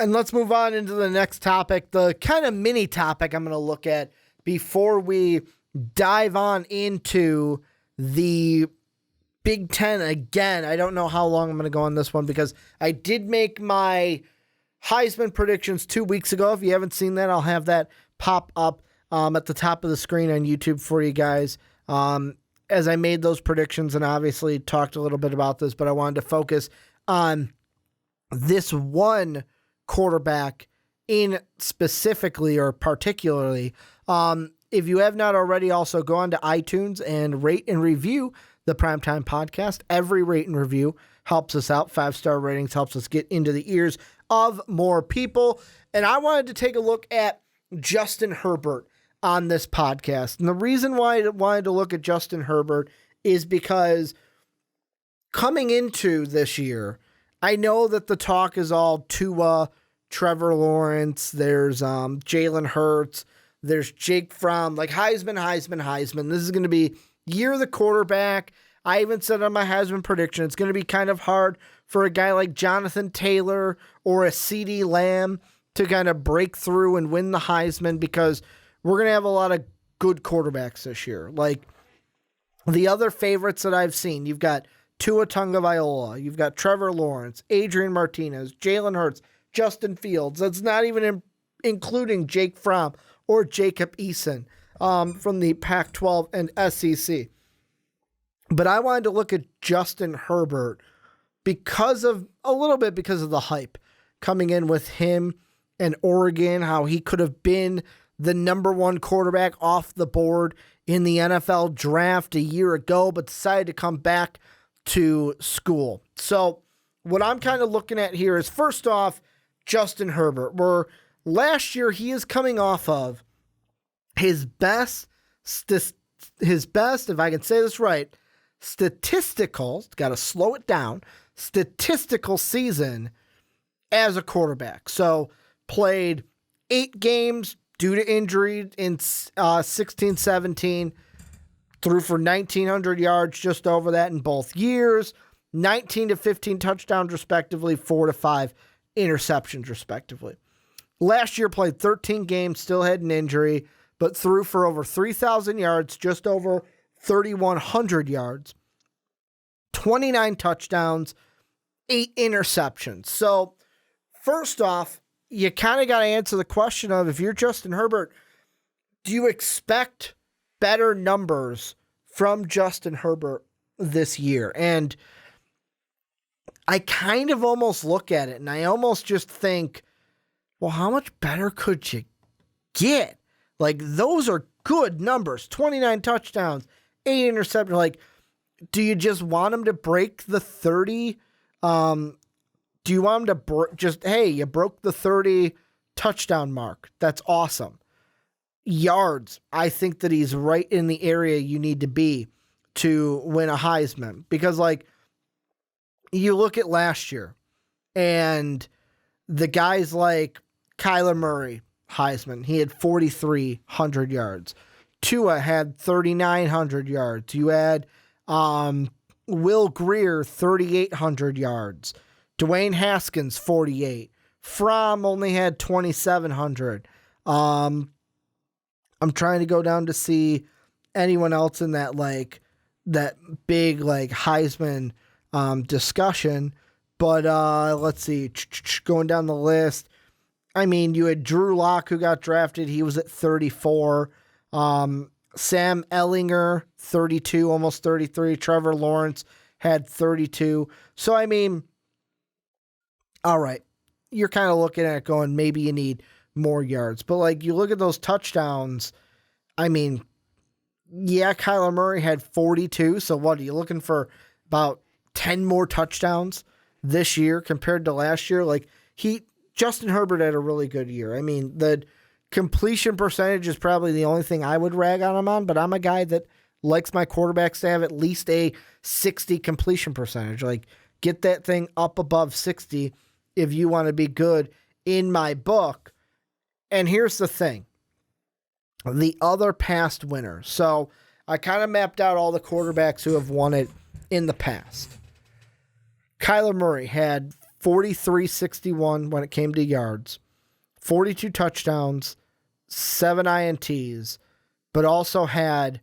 And let's move on into the next topic, the kind of mini topic I'm going to look at before we dive on into the Big Ten again. I don't know how long I'm going to go on this one because I did make my Heisman predictions 2 weeks ago. If you haven't seen that, I'll have that pop up at the top of the screen on YouTube for you guys. As I made those predictions and obviously talked a little bit about this, but I wanted to focus on this one quarterback in specifically or particularly. If you have not already, also go on to iTunes and rate and review the Primetime Podcast. Every rate and review helps us out. 5-star ratings helps us get into the ears of more people. And I wanted to take a look at Justin Herbert on this podcast. And the reason why I wanted to look at Justin Herbert is because coming into this year, I know that the talk is all Tua, Trevor Lawrence, there's Jalen Hurts, there's Jake Fromm, like Heisman. This is going to be year of the quarterback. I even said on my Heisman prediction, it's going to be kind of hard for a guy like Jonathan Taylor or a CeeDee Lamb to kind of break through and win the Heisman because we're going to have a lot of good quarterbacks this year. Like the other favorites that I've seen, you've got Tua Tagovailoa, you've got Trevor Lawrence, Adrian Martinez, Jalen Hurts, Justin Fields. That's not even including Jake Fromm or Jacob Eason from the Pac-12 and SEC. But I wanted to look at Justin Herbert because of the hype coming in with him and Oregon, how he could have been the number one quarterback off the board in the NFL draft a year ago, but decided to come back to school. So what I'm kind of looking at here is, first off, Justin Herbert, where last year he is coming off of his best, if I can say this right, statistical season as a quarterback. So played 8 games due to injury in 16-17, threw for 1,900 yards, just over that in both years, 19 to 15 touchdowns respectively, 4 to 5 interceptions respectively. Last year played 13 games, still had an injury, but threw for over 3,000 yards, just over 3,100 yards, 29 touchdowns, 8 interceptions. So first off, you kind of got to answer the question of, if you're Justin Herbert, do you expect better numbers from Justin Herbert this year? And I kind of almost look at it and I almost just think, well, how much better could you get? Like, those are good numbers. 29 touchdowns, 8 interceptions. Like, do you just want him to break the 30? Do you want him to hey, you broke the 30 touchdown mark. That's awesome. Yards, I think that he's right in the area you need to be to win a Heisman. Because, like, you look at last year and the guys like Kyler Murray, Heisman, he had 4,300 yards. Tua had 3,900 yards. You had Will Greer, 3,800 yards. Dwayne Haskins, 48. Fromm only had 2,700. I'm trying to go down to see anyone else in that big Heisman discussion, but let's see, going down the list. I mean, you had Drew Lock, who got drafted. He was at 34. Sam Ellinger, 32, almost 33. Trevor Lawrence had 32. So, I mean, all right, you're kind of looking at it going, maybe you need more yards. But, like, you look at those touchdowns, I mean, yeah, Kyler Murray had 42. So what, are you looking for about 10 more touchdowns this year compared to last year? Like, Justin Herbert had a really good year. I mean, the completion percentage is probably the only thing I would rag on him on, but I'm a guy that likes my quarterbacks to have at least a 60 completion percentage. Like, get that thing up above 60 if you want to be good in my book. And here's the thing. The other past winners. So I kind of mapped out all the quarterbacks who have won it in the past. Kyler Murray had 43.61 when it came to yards, 42 touchdowns, 7 INTs, but also had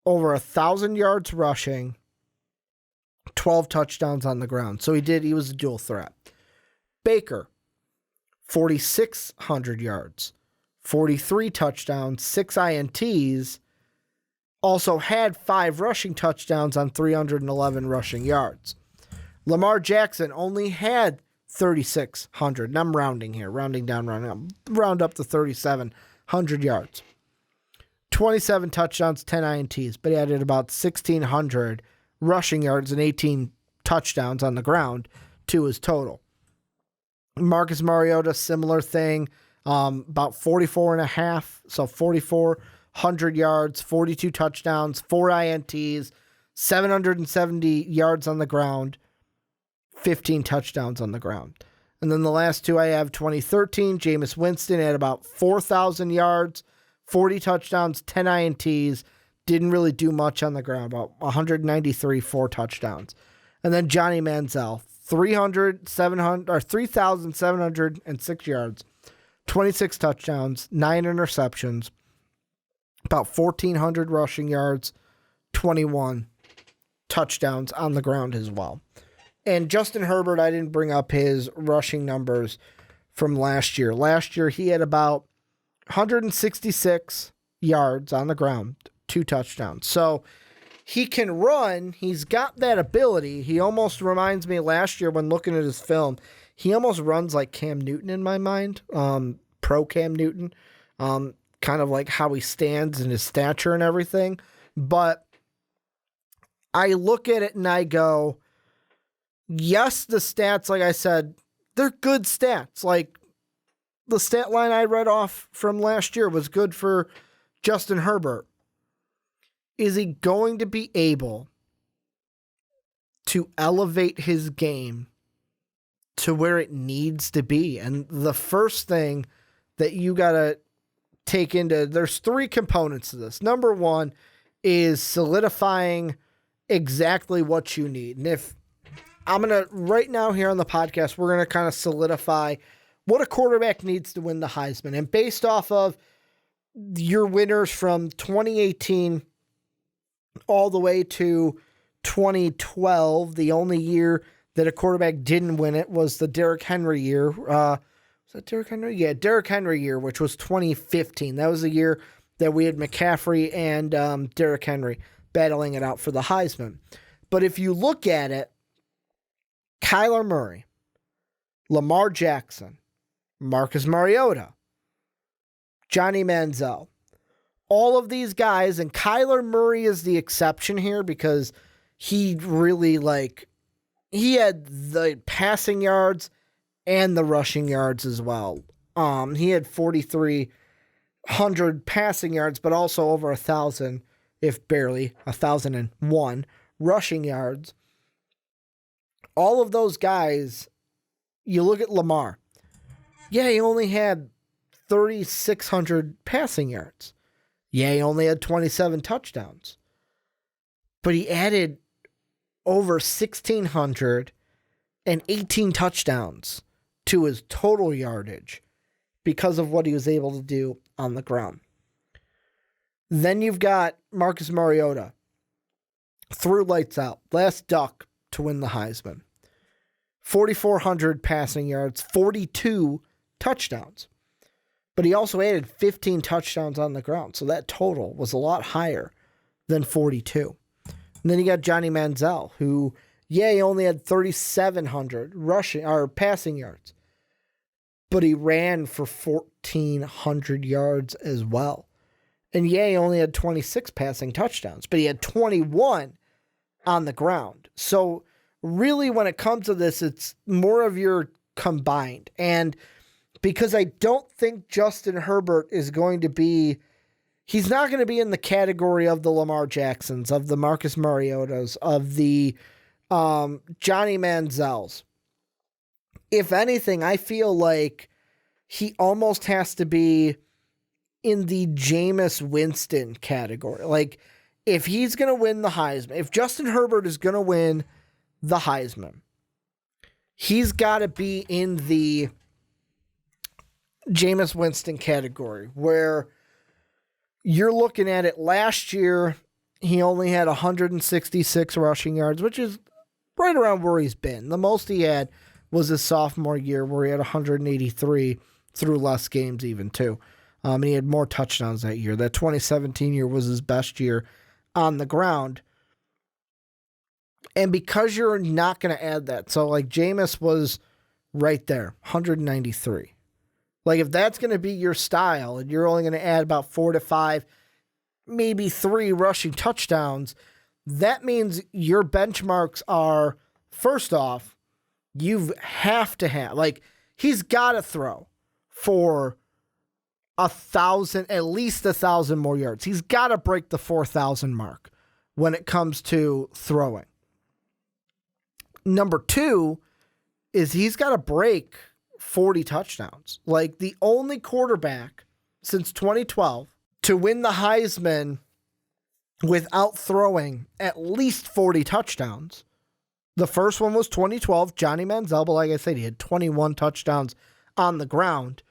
over 1,000 yards rushing, 12 touchdowns on the ground. So he was a dual threat. Baker, 4,600 yards, 43 touchdowns, 6 INTs, also had 5 rushing touchdowns on 311 rushing yards. Lamar Jackson only had 3,600. And I'm rounding here, rounding down, round up to 3,700 yards. 27 touchdowns, 10 INTs, but he added about 1,600 rushing yards and 18 touchdowns on the ground to his total. Marcus Mariota, similar thing, about 44.5, so 4,400 yards, 42 touchdowns, 4 INTs, 770 yards on the ground, 15 touchdowns on the ground. And then the last two I have, 2013, Jameis Winston had about 4,000 yards, 40 touchdowns, 10 INTs, didn't really do much on the ground, about 193, 4 touchdowns. And then Johnny Manziel, 3,706 yards, 26 touchdowns, 9 interceptions, about 1,400 rushing yards, 21 touchdowns on the ground as well. And Justin Herbert, I didn't bring up his rushing numbers from last year. Last year, he had about 166 yards on the ground, 2 touchdowns. So he can run. He's got that ability. He almost reminds me last year when looking at his film, he almost runs like Cam Newton in my mind, pro Cam Newton, kind of like how he stands and his stature and everything. But I look at it and I go, yes, the stats, like I said, they're good stats. Like the stat line I read off from last year was good for Justin Herbert. Is he going to be able to elevate his game to where it needs to be? And the first thing that you got to take into, there's 3 components to this. Number 1 is solidifying exactly what you need. And if I'm going to, right now here on the podcast, we're going to kind of solidify what a quarterback needs to win the Heisman. And based off of your winners from 2018 all the way to 2012, the only year that a quarterback didn't win it was the Derrick Henry year. Was that Derrick Henry? Yeah, Derrick Henry year, which was 2015. That was the year that we had McCaffrey and Derrick Henry battling it out for the Heisman. But if you look at it, Kyler Murray, Lamar Jackson, Marcus Mariota, Johnny Manziel, all of these guys, and Kyler Murray is the exception here because he really, he had the passing yards and the rushing yards as well. He had 4,300 passing yards, but also over 1,000, if barely 1,001 rushing yards. All of those guys, you look at Lamar. Yeah, he only had 3,600 passing yards. Yeah, he only had 27 touchdowns. But he added over 1,618 touchdowns to his total yardage because of what he was able to do on the ground. Then you've got Marcus Mariota. Threw lights out. Last duck to win the Heisman. 4,400 passing yards, 42 touchdowns. But he also added 15 touchdowns on the ground. So that total was a lot higher than 42. And then you got Johnny Manziel, who, he only had 3,700 rushing or passing yards. But he ran for 1,400 yards as well. And he only had 26 passing touchdowns, but he had 21 on the ground. So really, when it comes to this, it's more of your combined. And because I don't think Justin Herbert is going to be, he's not going to be in the category of the Lamar Jacksons, of the Marcus Mariotas, of the Johnny Manziels. If anything, I feel like he almost has to be in the Jameis Winston category. Like, if he's going to win the Heisman, if Justin Herbert is going to win the Heisman, he's got to be in the Jameis Winston category, where you're looking at it. Last year, he only had 166 rushing yards, which is right around where he's been. The most he had was his sophomore year, where he had 183 through less games even, too. And he had more touchdowns that year. That 2017 year was his best year on the ground. And because you're not going to add that, so like Jameis was right there, 193. Like if that's going to be your style and you're only going to add about 4 to 5, maybe 3 rushing touchdowns, that means your benchmarks are, first off, you have to have, like, he's got to throw for 1,000, at least 1,000 more yards. He's got to break the 4,000 mark when it comes to throwing. Number 2 is he's got to break 40 touchdowns. Like the only quarterback since 2012 to win the Heisman without throwing at least 40 touchdowns. The first one was 2012, Johnny Manziel, but like I said, he had 21 touchdowns on the ground.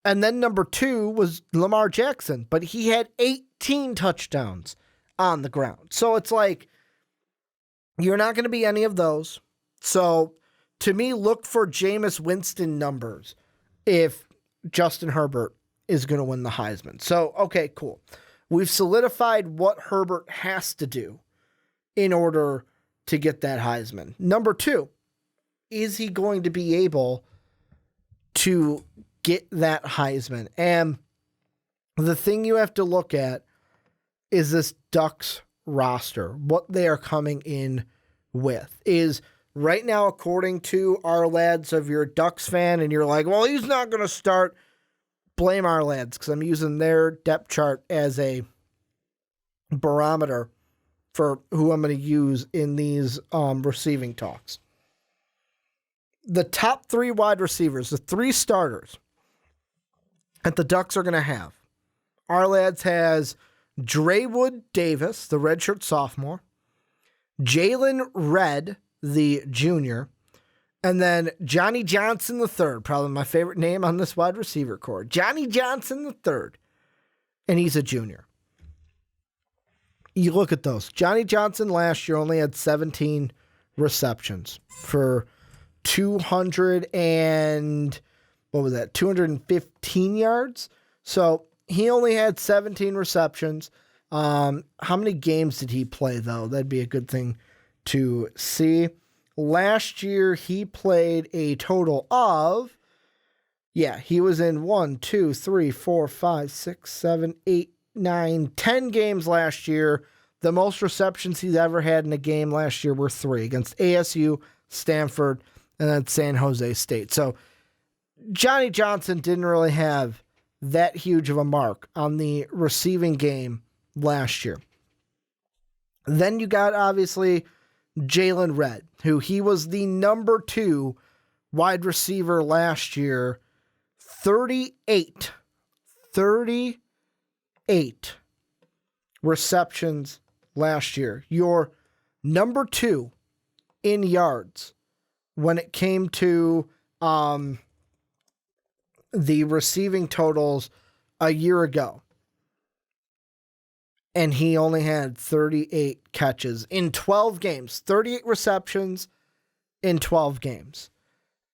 And then number 2 was Lamar Jackson, but he had 18 touchdowns on the ground. So it's like, you're not going to be any of those. So to me, look for Jameis Winston numbers if Justin Herbert is going to win the Heisman. So, okay, cool. We've solidified what Herbert has to do in order to get that Heisman. Number 2, is he going to be able to get that Heisman? And the thing you have to look at is this Ducks roster, what they are coming in with. Is right now, according to our lads, if you're a Ducks fan and you're like, well, he's not going to start, blame our lads, because I'm using their depth chart as a barometer for who I'm going to use in these receiving talks. The top 3 wide receivers, the 3 starters that the Ducks are going to have. Our lads has Drewood Davis, the redshirt sophomore, Jalen Redd, the junior, and then Johnny Johnson III, probably my favorite name on this wide receiver core. Johnny Johnson III, and he's a junior. You look at those. Johnny Johnson last year only had 17 receptions for 215 yards. So he only had 17 receptions. How many games did he play, though? That'd be a good thing to see. Last year, he played a total of, he was in 1, 2, 3, 4, 5, 6, 7, 8, 9, 10 games last year. The most receptions he's ever had in a game last year were 3 against ASU, Stanford, and then San Jose State. So Johnny Johnson didn't really have that huge of a mark on the receiving game last year. Then you got, obviously, Jalen Redd, who he was the number 2 wide receiver last year. 38 receptions last year. Your number 2 in yards when it came to the receiving totals a year ago. And he only had 38 catches in 12 games, 38 receptions in 12 games.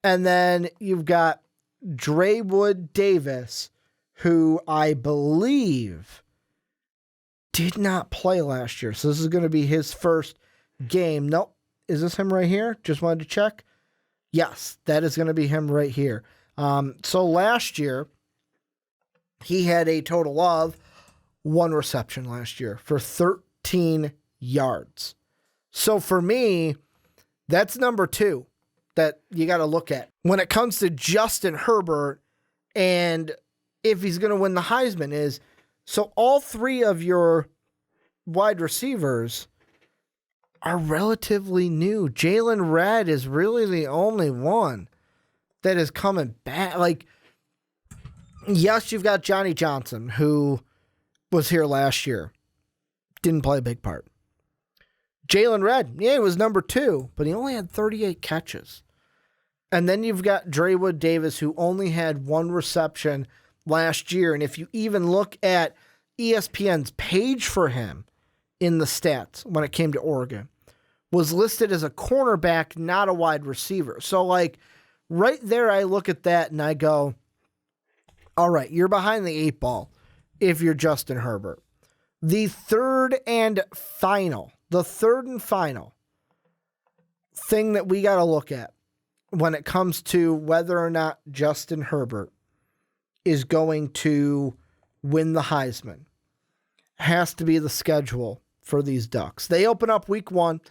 And then you've got Drewood Davis, who I believe did not play last year. So this is going to be his first game. Nope. Is this him right here? Just wanted to check. Yes, that is going to be him right here. So last year, he had a total of 1 reception last year for 13 yards. So for me, that's number 2 that you got to look at when it comes to Justin Herbert and if he's going to win the Heisman is, so all 3 of your wide receivers are relatively new. Jalen Redd is really the only one that is coming back. Like, yes, you've got Johnny Johnson, who was here last year. Didn't play a big part. Jalen Redd, he was number 2, but he only had 38 catches. And then you've got Dre'Wood Davis, who only had 1 reception last year. And if you even look at ESPN's page for him in the stats when it came to Oregon, was listed as a cornerback, not a wide receiver. So, like, right there, I look at that and I go, all right, you're behind the 8 ball if you're Justin Herbert. The third and final thing that we got to look at when it comes to whether or not Justin Herbert is going to win the Heisman has to be the schedule for these Ducks. They open up week 1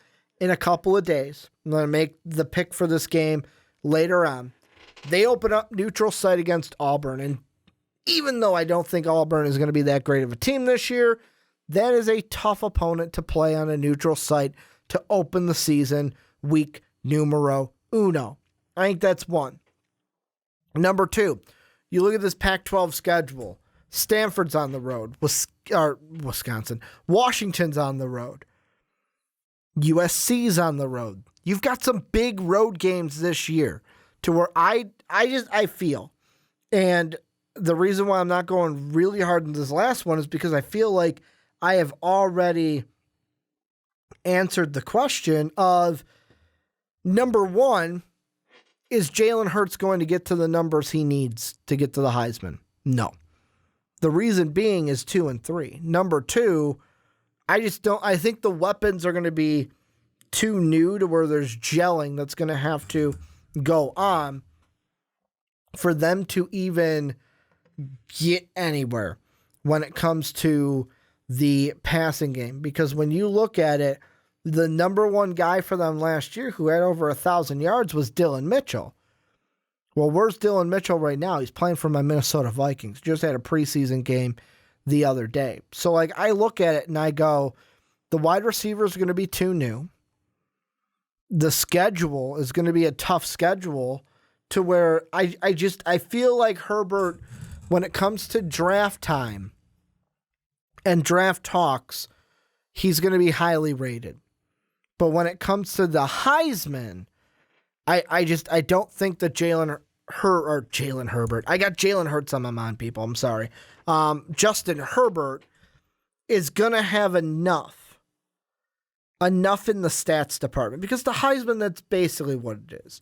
in a couple of days. I'm going to make the pick for this game later on. They open up neutral site against Auburn, and even though I don't think Auburn is going to be that great of a team this year, that is a tough opponent to play on a neutral site to open the season week numero uno. I think that's one. Number 2, you look at this Pac-12 schedule. Stanford's on the road. Wisconsin. Washington's on the road. USC's on the road. You've got some big road games this year to where I feel, and the reason why I'm not going really hard in this last one is because I feel like I have already answered the question of, number 1, is Jalen Hurts going to get to the numbers he needs to get to the Heisman? No. The reason being is 2 and 3. Number 2, I think the weapons are going to be too new to where there's gelling that's going to have to go on for them to even get anywhere when it comes to the passing game. Because when you look at it, the number 1 guy for them last year who had over 1,000 yards was Dylan Mitchell. Well, where's Dylan Mitchell right now? He's playing for my Minnesota Vikings. Just had a preseason game the other day. So, like, I look at it and I go, the wide receivers are going to be too new. The schedule is going to be a tough schedule to where I feel like Herbert, when it comes to draft time and draft talks, he's going to be highly rated. But when it comes to the Heisman, I don't think that Jalen Herbert. I got Jalen Hurts on my mind, people. I'm sorry. Justin Herbert is going to have enough in the stats department, because the Heisman, that's basically what it is.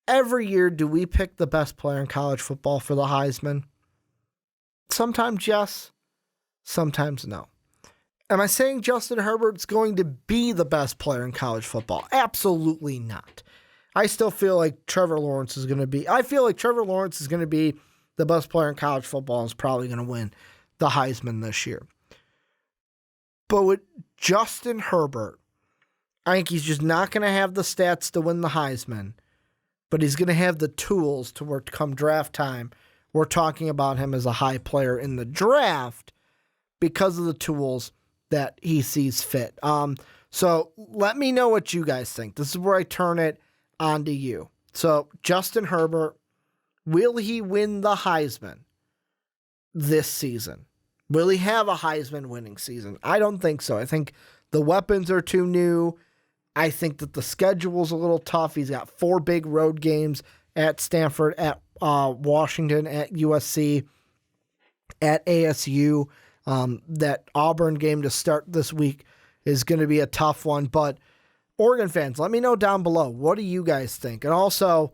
Every year, do we pick the best player in college football for the Heisman? Sometimes yes, sometimes no. Am I saying Justin Herbert's going to be the best player in college football? Absolutely not. I still feel like Trevor Lawrence is going to be the best player in college football and is probably going to win the Heisman this year. But with Justin Herbert, I think he's just not going to have the stats to win the Heisman, but he's going to have the tools to work come draft time. We're talking about him as a high player in the draft because of the tools that he sees fit. So let me know what you guys think. This is where I turn it on to you. So Justin Herbert, will he win the Heisman this season? Will he have a Heisman winning season? I don't think so. I think the weapons are too new. I think that the schedule's a little tough. He's got 4 big road games at Stanford, at Washington, at USC, at ASU. That Auburn game to start this week is going to be a tough one. But Oregon fans, let me know down below. What do you guys think? And also,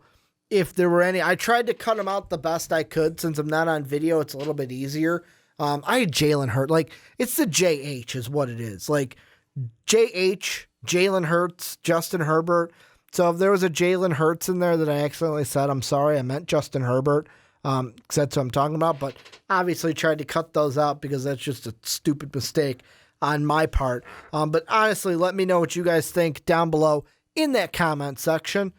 if there were any, I tried to cut them out the best I could. Since I'm not on video, it's a little bit easier. I had Jalen Hurts. Like, it's the JH is what it is. Like, JH, Jalen Hurts, Justin Herbert. So if there was a Jalen Hurts in there that I accidentally said, I'm sorry, I meant Justin Herbert. That's what I'm talking about. But obviously tried to cut those out because that's just a stupid mistake on my part. But honestly, let me know what you guys think down below in that comment section.